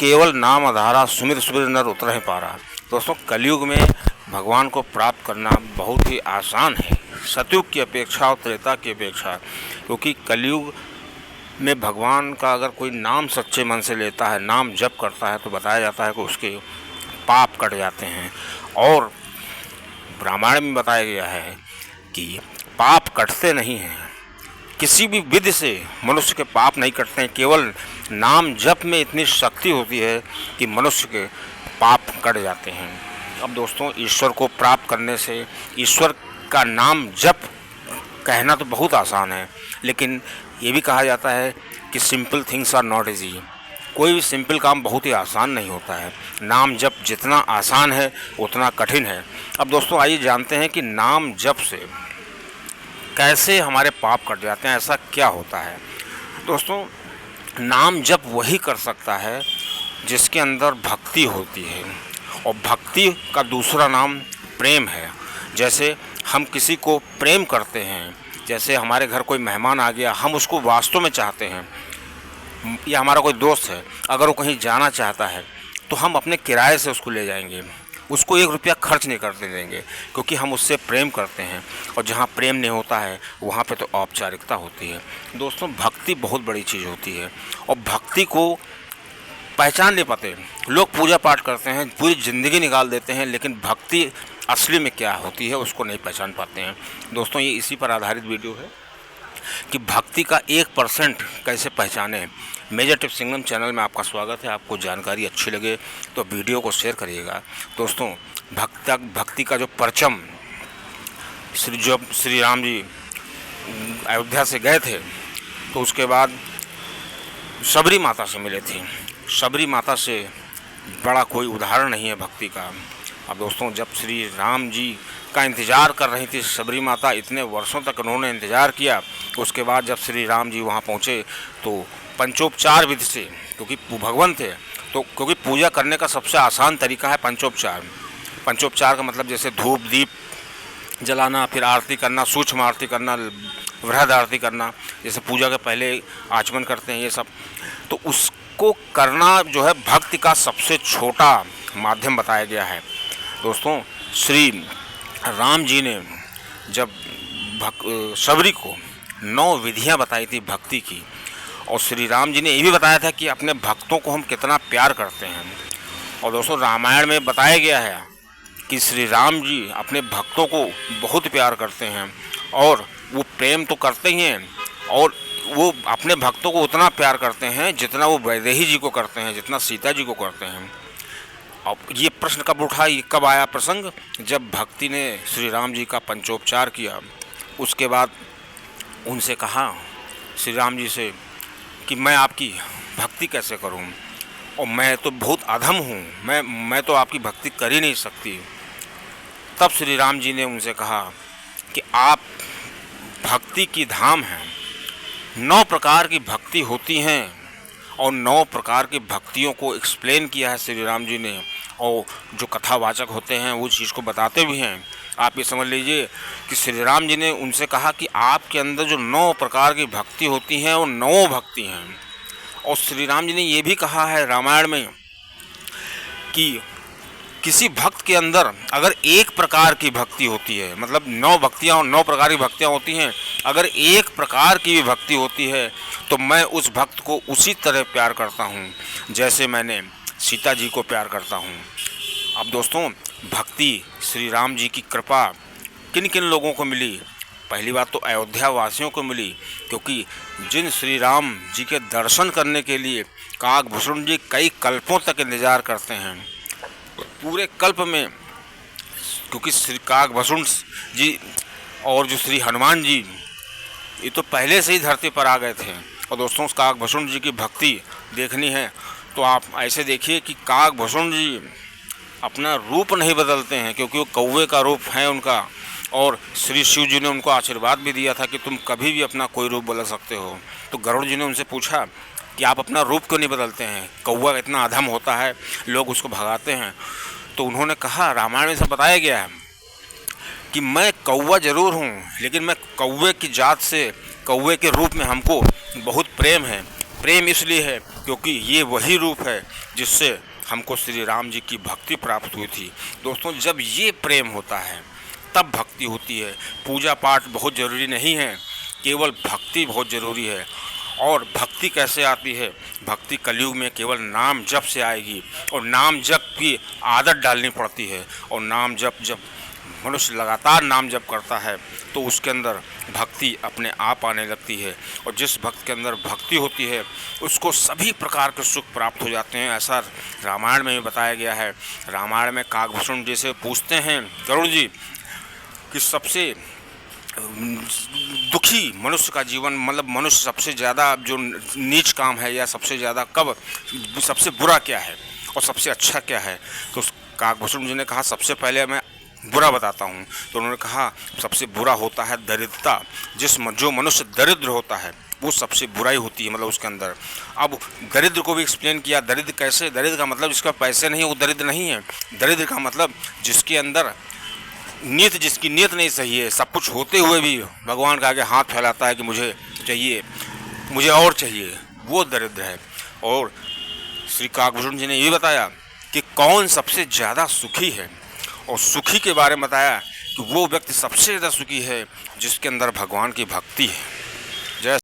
केवल नाम आधारा सुमिर सुमिर नर उतरहि पारा। दोस्तों, कलयुग में भगवान को प्राप्त करना बहुत ही आसान है, सतयुग की अपेक्षा और त्रेता की अपेक्षा, क्योंकि कलयुग में भगवान का अगर कोई नाम सच्चे मन से लेता है, नाम जप करता है, तो बताया जाता है कि उसके पाप कट जाते हैं। और रामायण में बताया गया है कि पाप कटते नहीं हैं, किसी भी विधि से मनुष्य के पाप नहीं कटते हैं, केवल नाम जप में इतनी शक्ति होती है कि मनुष्य के पाप कट जाते हैं। अब दोस्तों, ईश्वर को प्राप्त करने से, ईश्वर का नाम जप कहना तो बहुत आसान है, लेकिन ये भी कहा जाता है कि simple things are not easy. कोई भी सिंपल काम बहुत ही आसान नहीं होता है। नाम जप जितना आसान है उतना कठिन है। अब दोस्तों, आइए जानते हैं कि नाम जप से कैसे हमारे पाप कट जाते हैं, ऐसा क्या होता है। दोस्तों, नाम जप वही कर सकता है जिसके अंदर भक्ति होती है, और भक्ति का दूसरा नाम प्रेम है। जैसे हम किसी को प्रेम करते हैं, जैसे हमारे घर कोई मेहमान आ गया, हम उसको वास्तव में चाहते हैं, या हमारा कोई दोस्त है, अगर वो कहीं जाना चाहता है तो हम अपने किराए से उसको ले जाएंगे, उसको 1 रुपया खर्च नहीं करते देंगे, क्योंकि हम उससे प्रेम करते हैं। और जहाँ प्रेम नहीं होता है वहाँ पे तो औपचारिकता होती है। दोस्तों, भक्ति बहुत बड़ी चीज़ होती है, और भक्ति को पहचान नहीं पाते लोग। पूजा पाठ करते हैं, पूरी ज़िंदगी निकाल देते हैं, लेकिन भक्ति असली में क्या होती है उसको नहीं पहचान पाते हैं। दोस्तों, ये इसी पर आधारित वीडियो है कि भक्ति का 1% कैसे पहचानें। मेजर टिप्स सिंगम चैनल में आपका स्वागत है। आपको जानकारी अच्छी लगे तो वीडियो को शेयर करिएगा। दोस्तों, भक्ति का जो परचम जब श्री राम जी अयोध्या से गए थे तो उसके बाद शबरी माता से मिले थे। शबरी माता से बड़ा कोई उदाहरण नहीं है भक्ति का। अब दोस्तों, जब श्री राम जी का इंतज़ार कर रही थी शबरी माता, इतने वर्षों तक उन्होंने इंतज़ार किया। उसके बाद जब श्री राम जी वहाँ पहुँचे तो पंचोपचार विधि से, क्योंकि भगवान थे, तो क्योंकि पूजा करने का सबसे आसान तरीका है पंचोपचार। पंचोपचार का मतलब जैसे धूप दीप जलाना, फिर आरती करना, सूक्ष्म आरती करना, वृहद आरती करना, जैसे पूजा के पहले आचमन करते हैं, ये सब। तो उसको करना जो है भक्ति का सबसे छोटा माध्यम बताया गया है। दोस्तों, श्री राम जी ने जब शबरी को 9 विधियां बताई थी भक्ति की, और श्री राम जी ने ये भी बताया था कि अपने भक्तों को हम कितना प्यार करते हैं। और दोस्तों, रामायण में बताया गया है कि श्री राम जी अपने भक्तों को बहुत प्यार करते हैं, और वो प्रेम तो करते ही हैं, और वो अपने भक्तों को उतना प्यार करते हैं जितना वो वैदेही जी को करते हैं, जितना सीता जी को करते हैं। अब ये प्रश्न कब आया प्रसंग, जब भक्ति ने श्री राम जी का पंचोपचार किया। उसके बाद उनसे कहा श्री राम जी से कि मैं आपकी भक्ति कैसे करूं, और मैं तो बहुत अधम हूं, मैं तो आपकी भक्ति कर ही नहीं सकती। तब श्री राम जी ने उनसे कहा कि आप भक्ति की धाम हैं। 9 प्रकार की भक्ति होती हैं, और 9 प्रकार की भक्तियों को एक्सप्लेन किया है श्री राम जी ने, और जो कथावाचक होते हैं वो चीज़ को बताते भी हैं। आप ये समझ लीजिए कि श्री राम जी ने उनसे कहा कि आपके अंदर जो 9 प्रकार की भक्ति होती हैं वो 9 भक्ति हैं। और श्री राम जी ने ये भी कहा है रामायण में कि किसी भक्त के अंदर अगर 1 प्रकार की भक्ति होती है, मतलब 9 भक्तियाँ और 9 प्रकार की भक्तियाँ होती हैं, अगर 1 प्रकार की भी भक्ति होती है तो मैं उस भक्त को उसी तरह प्यार करता हूँ जैसे मैंने सीता जी को प्यार करता हूँ। अब दोस्तों, भक्ति श्री राम जी की कृपा किन किन लोगों को मिली। पहली बात तो अयोध्या वासियों को मिली, क्योंकि जिन श्री राम जी के दर्शन करने के लिए काकभूषण जी कई कल्पों तक इंतज़ार करते हैं, पूरे कल्प में, क्योंकि श्री काकभूषण जी और जो श्री हनुमान जी ये तो पहले से ही धरती पर आ गए थे। और दोस्तों, उस काकभूषण जी की भक्ति देखनी है तो आप ऐसे देखिए कि काकभूषण जी अपना रूप नहीं बदलते हैं, क्योंकि वो कौवे का रूप है उनका, और श्री शिव जी ने उनको आशीर्वाद भी दिया था कि तुम कभी भी अपना कोई रूप बदल सकते हो। तो गरुड़ जी ने उनसे पूछा कि आप अपना रूप क्यों नहीं बदलते हैं, कौवा इतना अधम होता है, लोग उसको भगाते हैं। तो उन्होंने कहा, रामायण में सब बताया गया है कि मैं कौवा ज़रूर हूँ, लेकिन मैं कौवे की जात से, कौवे के रूप में हमको बहुत प्रेम है, प्रेम इसलिए है क्योंकि ये वही रूप है जिससे हमको श्री राम जी की भक्ति प्राप्त हुई थी। दोस्तों, जब ये प्रेम होता है तब भक्ति होती है। पूजा पाठ बहुत ज़रूरी नहीं है, केवल भक्ति बहुत ज़रूरी है। और भक्ति कैसे आती है? भक्ति कलयुग में केवल नाम जप से आएगी, और नाम जप की आदत डालनी पड़ती है। और नाम जप जब मनुष्य लगातार नाम जप करता है तो उसके अंदर भक्ति अपने आप आने लगती है। और जिस भक्त के अंदर भक्ति होती है उसको सभी प्रकार के सुख प्राप्त हो जाते हैं। ऐसा रामायण में भी बताया गया है। रामायण में काकभूषण जी से पूछते हैं गरुड़ जी कि सबसे दुखी मनुष्य का जीवन, मतलब मनुष्य सबसे ज़्यादा जो नीच काम है या सबसे ज़्यादा कब, सबसे बुरा क्या है और सबसे अच्छा क्या है? तो काकभूषण जी ने कहा सबसे पहले मैं बुरा बताता हूँ। तो उन्होंने कहा सबसे बुरा होता है दरिद्रता। जो मनुष्य दरिद्र होता है वो सबसे बुराई होती है, मतलब उसके अंदर। अब दरिद्र को भी एक्सप्लेन किया, दरिद्र कैसे? दरिद्र का मतलब जिसका पैसे नहीं है वो दरिद्र नहीं है। दरिद्र का मतलब जिसके अंदर जिसकी नीयत नहीं सही है, सब कुछ होते हुए भी भगवान के आगे हाथ फैलाता है कि मुझे चाहिए, मुझे और चाहिए, वो दरिद्र है। और श्री काकभूषण जी ने ये बताया कि कौन सबसे ज़्यादा सुखी है, और सुखी के बारे में बताया कि वो व्यक्ति सबसे ज़्यादा सुखी है जिसके अंदर भगवान की भक्ति है।